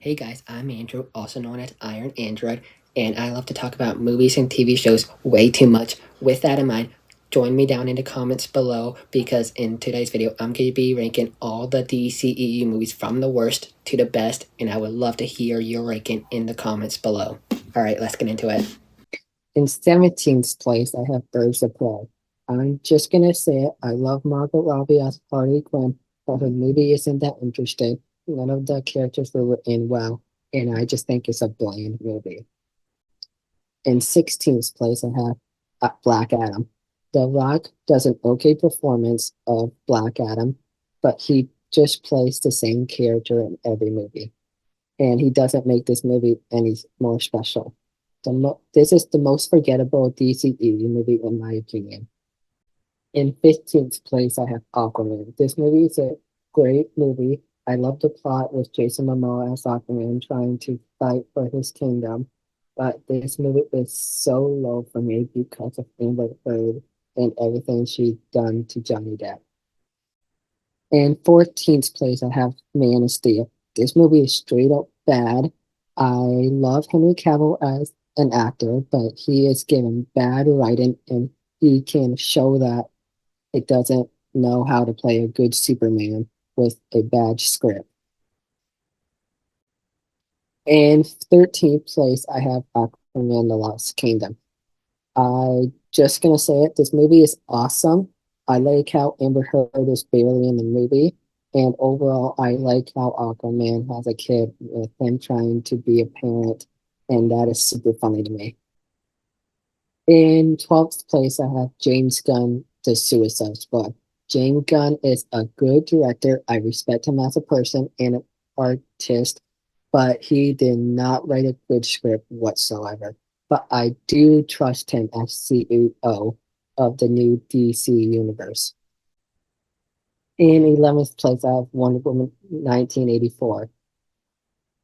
Hey guys, I'm Andrew, also known as Iron Android, and I love to talk about movies and TV shows way too much. With that in mind, join me down in the comments below because in today's video, I'm going to be ranking all the DCEU movies from the worst to the best, and I would love to hear your ranking in the comments below. Alright, let's get into it. In 17th place, I have Birds of Prey. I'm just gonna say it, I love Margot Robbie as Harley Quinn, but her movie isn't that interesting. None of the characters were written well, and I just think it's a bland movie. In 16th place, I have Black Adam. The Rock does an okay performance of Black Adam, but he just plays the same character in every movie, and he doesn't make this movie any more special. This is the most forgettable DCEU movie in my opinion. In 15th place, I have Aquaman. This movie is a great movie. I love the plot with Jason Momoa as Aquaman trying to fight for his kingdom. But this movie is so low for me because of Amber Heard and everything she's done to Johnny Depp. In 14th place, I have Man of Steel. This movie is straight up bad. I love Henry Cavill as an actor, but he is given bad writing and he can show that it doesn't know how to play a good Superman with a bad script. In 13th place, I have Aquaman: The Lost Kingdom. I just gonna say it. This movie is awesome. I like how Amber Heard is barely in the movie, and overall, I like how Aquaman has a kid with him trying to be a parent, and that is super funny to me. In 12th place, I have James Gunn, The Suicide Squad. James Gunn is a good director. I respect him as a person and an artist, but he did not write a good script whatsoever. But I do trust him as CEO of the new DC universe. In 11th place, I have Wonder Woman 1984.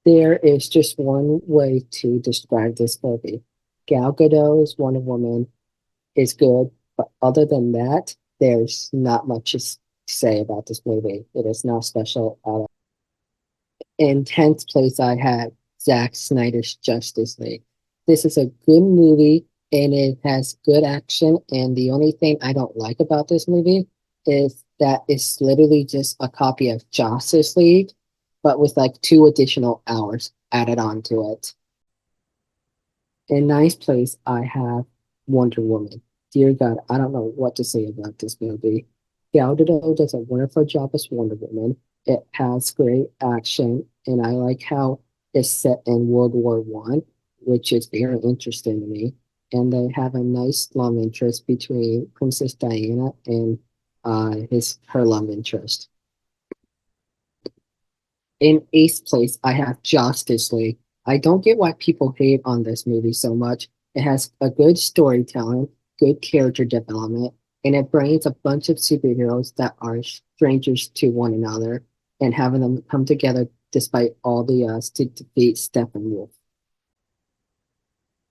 There is just one way to describe this movie. Gal Gadot's Wonder Woman is good, but other than that, there's not much to say about this movie. It is not special at all. In 10th place, I have Zack Snyder's Justice League. This is a good movie and it has good action. And the only thing I don't like about this movie is that it's literally just a copy of Justice League, but with like 2 additional hours added on to it. In ninth place, I have Wonder Woman. Dear God, I don't know what to say about this movie. Gal Gadot does a wonderful job as Wonder Woman. It has great action, and I like how it's set in World War One, which is very interesting to me. And they have a nice love interest between Princess Diana and her love interest. In eighth place, I have Justice League. I don't get why people hate on this movie so much. It has a good storytelling, good character development, and it brings a bunch of superheroes that are strangers to one another and having them come together despite all the odds to defeat Steppenwolf.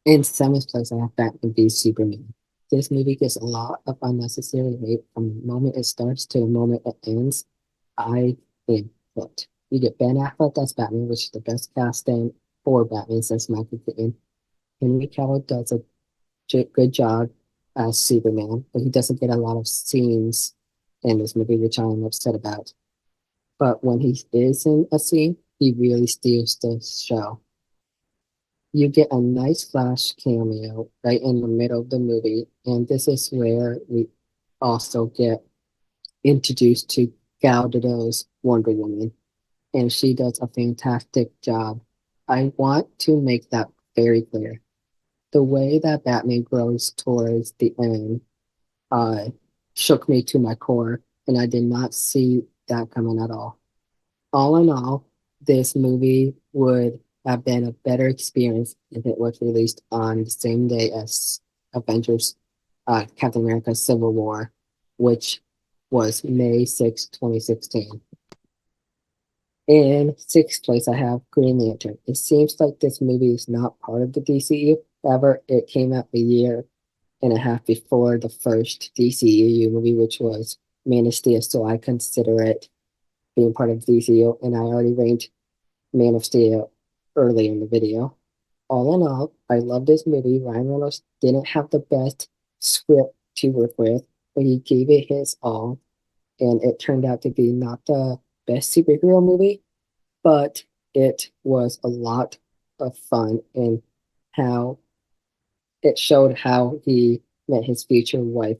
In seventh place, I have Batman v Superman. This movie gets a lot of unnecessary hate from the moment it starts to the moment it ends. I am hooked. You get Ben Affleck as Batman, which is the best casting for Batman since Michael Keaton. Henry Cavill does a good job as Superman, but he doesn't get a lot of scenes in this movie, which I'm upset about. But when he is in a scene, he really steals the show. You get a nice Flash cameo right in the middle of the movie, and this is where we also get introduced to Gal Gadot's Wonder Woman, and she does a fantastic job. I want to make that very clear. The way that Batman grows towards the end uh, shook me to my core, and I did not see that coming at all. All in all, this movie would have been a better experience if it was released on the same day as Avengers Captain America Civil War, which was May 6, 2016. In sixth place, I have Green Lantern. It seems like this movie is not part of the DCU. However, it came out a year and a half before the first DCEU movie, which was Man of Steel, so I consider it being part of the DCU, and I already ranked Man of Steel early in the video. All in all, I love this movie. Ryan Reynolds didn't have the best script to work with, but he gave it his all, and it turned out to be not the best superhero movie, but it was a lot of fun and how it showed how he met his future wife,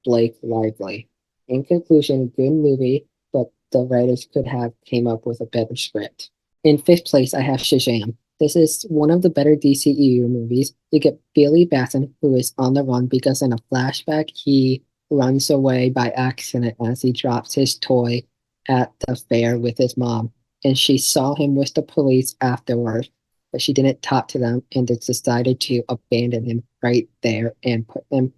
Blake Lively. In conclusion, good movie, but the writers could have came up with a better script. In fifth place, I have Shazam. This is one of the better DCEU movies. You get Billy Batson, who is on the run because in a flashback, he runs away by accident as he drops his toy at the fair with his mom. And she saw him with the police afterward, but she didn't talk to them and decided to abandon him right there and put him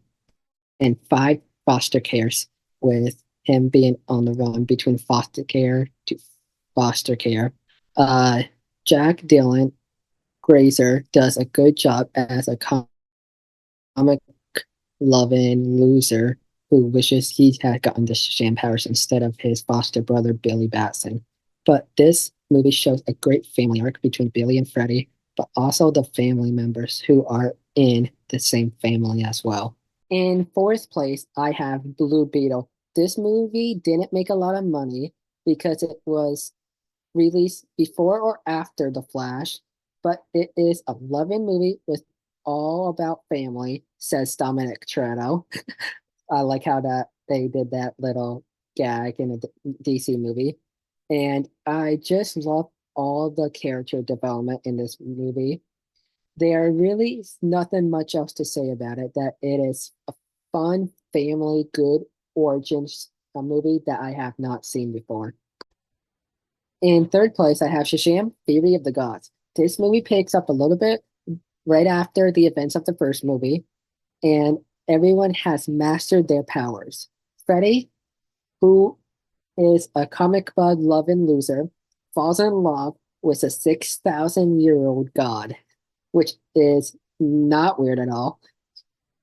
in five foster cares, with him being on the run between foster care to foster care. Uh, Jack Dylan Grazer does a good job as a comic loving loser who wishes he had gotten the sham powers instead of his foster brother Billy Batson. But this movie shows a great family arc between Billy and Freddie, but also the family members who are in the same family as well. In fourth place, I have Blue Beetle. This movie didn't make a lot of money because it was released before or after The Flash, but it is a loving movie with all about family, says Dominic Toretto. I like how that they did that little gag in a DC movie. And I just love all the character development in this movie. There really is nothing much else to say about it. That it is a fun, family, good origins a movie that I have not seen before. In third place, I have Shazam! Fury of the Gods. This movie picks up a little bit right after the events of the first movie, and everyone has mastered their powers. Freddy, who is a comic bug loving loser, falls in love with a 6,000-year-old god, which is not weird at all.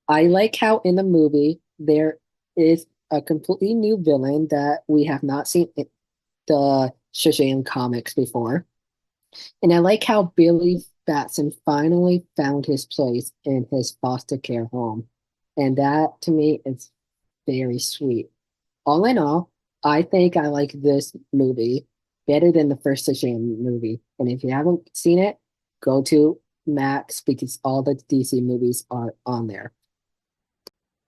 I like how in the movie there is a completely new villain that we have not seen in the Shazam comics before. And I like how Billy Batson finally found his place in his foster care home. And that to me is very sweet. All in all, I think I like this movie better than the first Shazam movie. And if you haven't seen it, go to Max because all the DC movies are on there.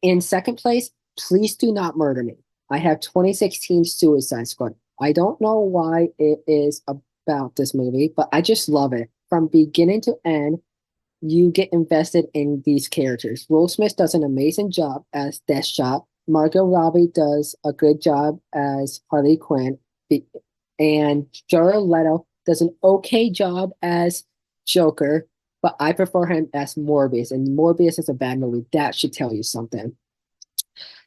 In second place, Please Do Not Murder Me. I have 2016 Suicide Squad. I don't know why it is about this movie, but I just love it. From beginning to end, you get invested in these characters. Will Smith does an amazing job as Deathshot. Margot Robbie does a good job as Harley Quinn. And Jared Leto does an okay job as Joker, but I prefer him as Morbius. And Morbius is a bad movie. That should tell you something.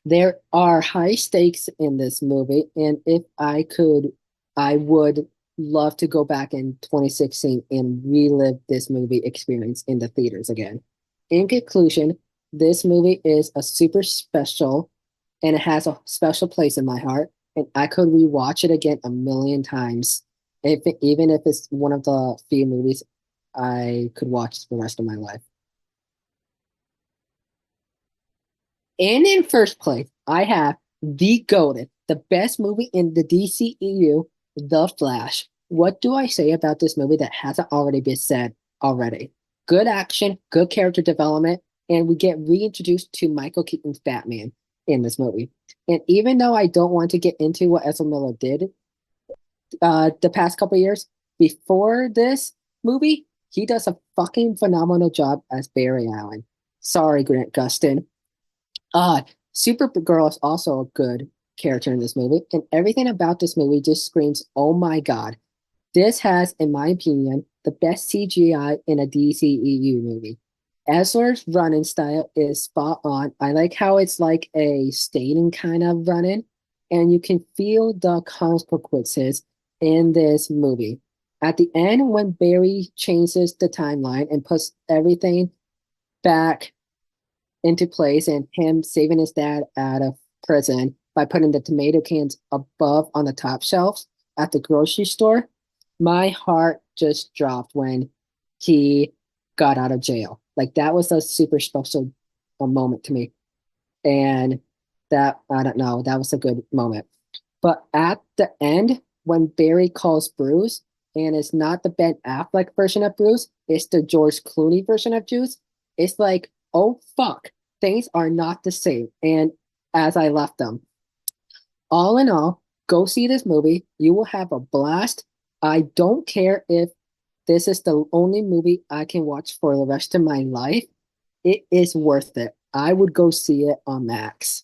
There are high stakes in this movie, and if I could, I would love to go back in 2016 and relive this movie experience in the theaters again. In conclusion, this movie is a super special and it has a special place in my heart, and I could rewatch it again a million times, even if it's one of the few movies I could watch the rest of my life. And in first place, I have The Golden, the best movie in the DCEU, The Flash. What do I say about this movie that hasn't already been said already? Good action, good character development, and we get reintroduced to Michael Keaton's Batman in this movie. And even though I don't want to get into what Ezra Miller did the past couple years, before this movie, he does a fucking phenomenal job as Barry Allen. Sorry, Grant Gustin. Uh, Supergirl is also a good character in this movie, and everything about this movie just screams, oh my God. This has, in my opinion, the best CGI in a DCEU movie. Ezra's running style is spot on. I like how it's like a skating kind of running, and you can feel the consequences in this movie. At the end, when Barry changes the timeline and puts everything back into place and him saving his dad out of prison by putting the tomato cans above on the top shelves at the grocery store, my heart just dropped when he got out of jail. Like that was a super special moment to me. And that, I don't know, that was a good moment. But at the end, when Barry calls Bruce, and it's not the Ben Affleck version of Bruce, it's the George Clooney version of Bruce, it's like, oh fuck, things are not the same. And as I left them, all in all, go see this movie. You will have a blast. I don't care if this is the only movie I can watch for the rest of my life. It is worth it. I would go see it on Max.